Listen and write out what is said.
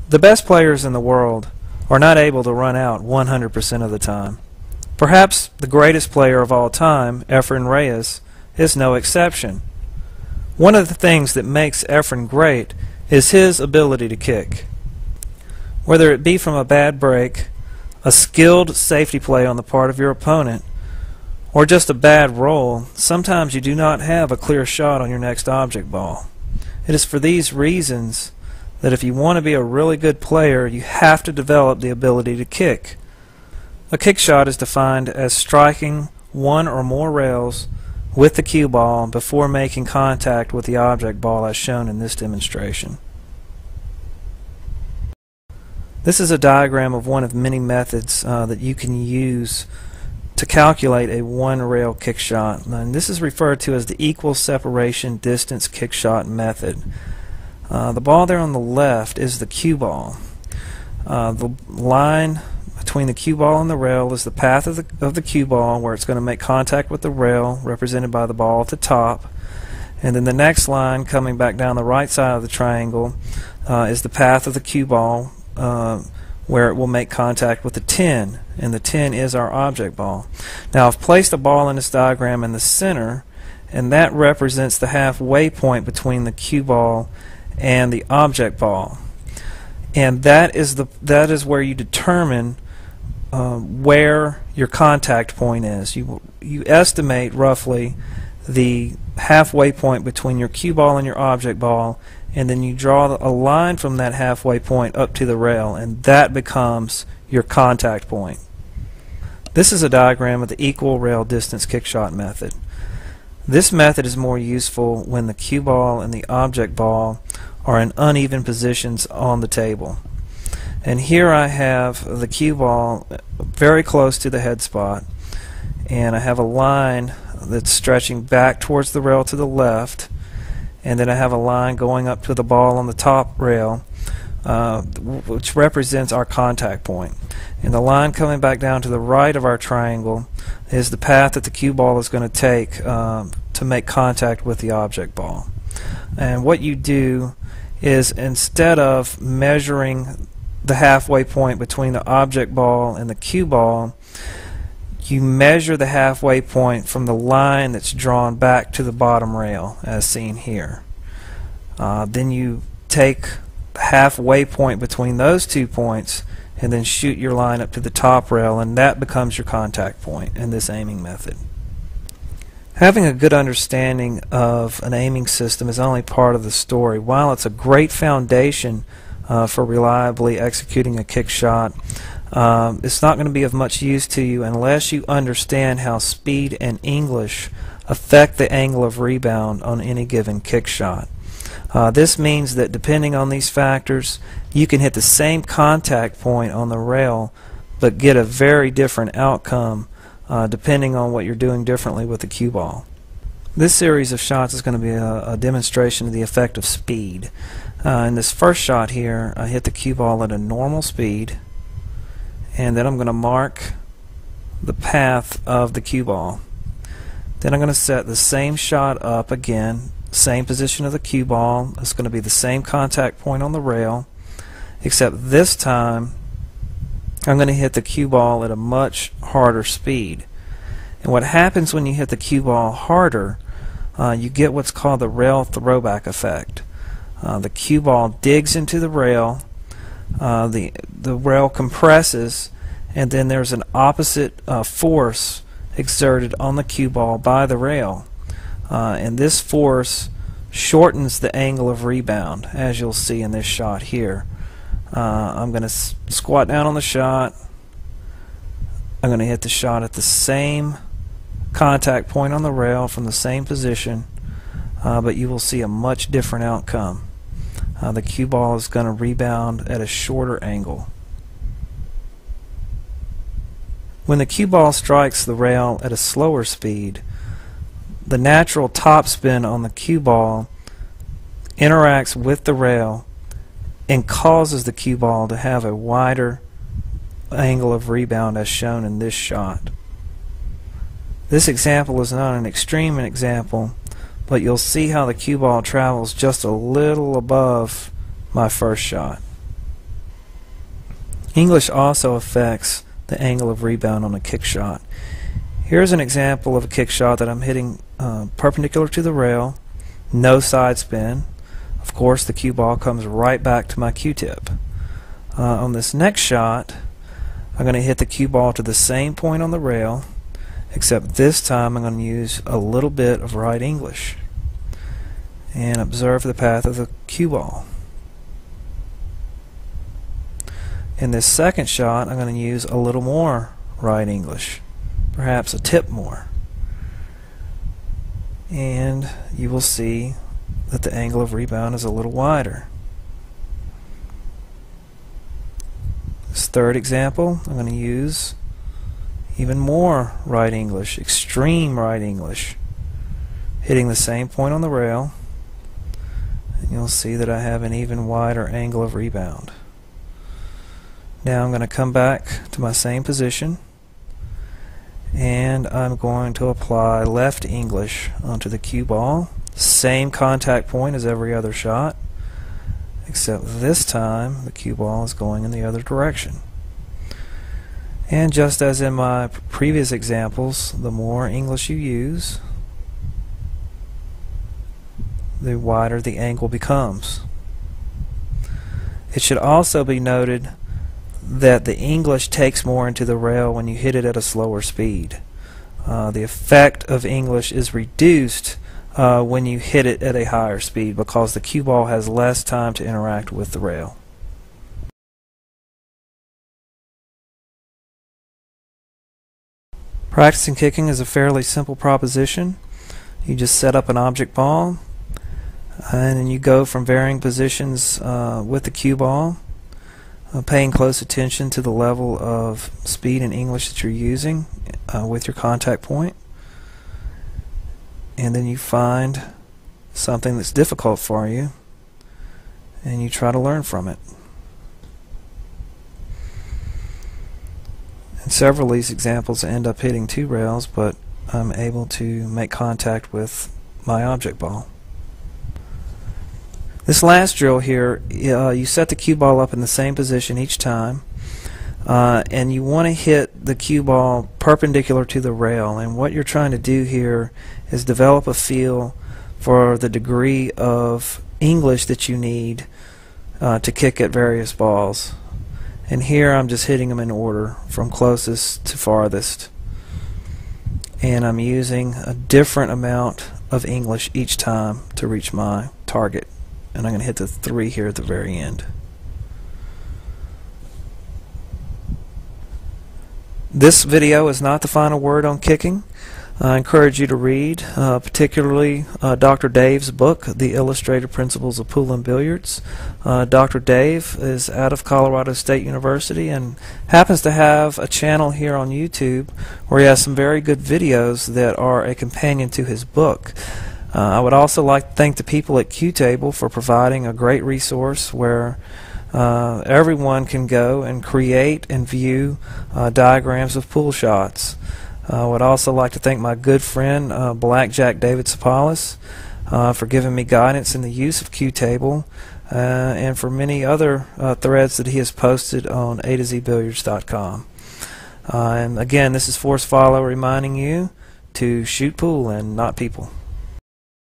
The best players in the world are not able to run out 100% of the time. Perhaps the greatest player of all time, Efren Reyes, is no exception. One of the things that makes Efren great is his ability to kick. Whether it be from a bad break, a skilled safety play on the part of your opponent, or just a bad roll, sometimes you do not have a clear shot on your next object ball. It is for these reasons that if you want to be a really good player, you have to develop the ability to kick. A kick shot is defined as striking one or more rails with the cue ball before making contact with the object ball as shown in this demonstration. This is a diagram of one of many methods that you can use to calculate a one-rail kick shot, and this is referred to as the equal separation distance kick shot method. The ball there on the left is the cue ball. The line between the cue ball and the rail is the path of the cue ball where it's going to make contact with the rail, represented by the ball at the top. And then the next line coming back down the right side of the triangle is the path of the cue ball where it will make contact with the 10, and the 10 is our object ball. Now I've placed a ball in this diagram in the center, and that represents the halfway point between the cue ball and the object ball. And that is where you determine where your contact point is. You estimate roughly the halfway point between your cue ball and your object ball, and then you draw a line from that halfway point up to the rail, and that becomes your contact point. This is a diagram of the equal rail distance kick shot method. This method is more useful when the cue ball and the object ball are in uneven positions on the table. And here I have the cue ball very close to the head spot, and I have a line that's stretching back towards the rail to the left, and then I have a line going up to the ball on the top rail, which represents our contact point. And the line coming back down to the right of our triangle is the path that the cue ball is going to take to make contact with the object ball. And what you do is, instead of measuring the halfway point between the object ball and the cue ball, you measure the halfway point from the line that's drawn back to the bottom rail, as seen here. Then you take the halfway point between those 2 points and then shoot your line up to the top rail, and that becomes your contact point in this aiming method. Having a good understanding of an aiming system is only part of the story. While it's a great foundation for reliably executing a kick shot, it's not going to be of much use to you unless you understand how speed and English affect the angle of rebound on any given kick shot. This means that depending on these factors, you can hit the same contact point on the rail but get a very different outcome depending on what you're doing differently with the cue ball. This series of shots is going to be a demonstration of the effect of speed. In this first shot here, I hit the cue ball at a normal speed, and then I'm going to mark the path of the cue ball. Then I'm going to set the same shot up again, same position of the cue ball. It's going to be the same contact point on the rail, except this time I'm going to hit the cue ball at a much harder speed. And what happens when you hit the cue ball harder, you get what's called the rail throwback effect. The cue ball digs into the rail, the rail compresses, and then there's an opposite force exerted on the cue ball by the rail. And this force shortens the angle of rebound, as you'll see in this shot here. I'm going to squat down on the shot. I'm going to hit the shot at the same contact point on the rail from the same position, but you will see a much different outcome. The cue ball is going to rebound at a shorter angle. When the cue ball strikes the rail at a slower speed, the natural topspin on the cue ball interacts with the rail and causes the cue ball to have a wider angle of rebound, as shown in this shot. This example is not an extreme example, but you'll see how the cue ball travels just a little above my first shot. English also affects the angle of rebound on a kick shot. Here's an example of a kick shot that I'm hitting perpendicular to the rail, no side spin. Of course, the cue ball comes right back to my Q-tip. On this next shot, I'm going to hit the cue ball to the same point on the rail, except this time I'm going to use a little bit of right English. And observe the path of the cue ball. In this second shot, I'm going to use a little more right English, perhaps a tip more. And you will see that the angle of rebound is a little wider. This third example, I'm going to use even more right English, extreme right English, hitting the same point on the rail, and you'll see that I have an even wider angle of rebound. Now I'm going to come back to my same position, and I'm going to apply left English onto the cue ball, same contact point as every other shot, except this time the cue ball is going in the other direction. And just as in my previous examples, the more English you use, the wider the angle becomes. It should also be noted that the English takes more into the rail when you hit it at a slower speed. The effect of English is reduced when you hit it at a higher speed because the cue ball has less time to interact with the rail. Practicing kicking is a fairly simple proposition. You just set up an object ball and then you go from varying positions with the cue ball, paying close attention to the level of speed and English that you're using with your contact point. And then you find something that's difficult for you and you try to learn from it. In several of these examples I end up hitting two rails, but I'm able to make contact with my object ball. This last drill here, you set the cue ball up in the same position each time, and you want to hit the cue ball perpendicular to the rail. And what you're trying to do here is develop a feel for the degree of English that you need to kick at various balls. And here I'm just hitting them in order from closest to farthest. And I'm using a different amount of English each time to reach my target. And I'm going to hit the 3 here at the very end. This video is not the final word on kicking. I encourage you to read, particularly Dr. Dave's book, The Illustrated Principles of Pool and Billiards. Dr. Dave is out of Colorado State University and happens to have a channel here on YouTube where he has some very good videos that are a companion to his book. I would also like to thank the people at CueTable for providing a great resource where everyone can go and create and view diagrams of pool shots. I would also like to thank my good friend Blackjack David Sapalis for giving me guidance in the use of CueTable and for many other threads that he has posted on A2ZBilliards.com. And again, this is Force Follow reminding you to shoot pool and not people.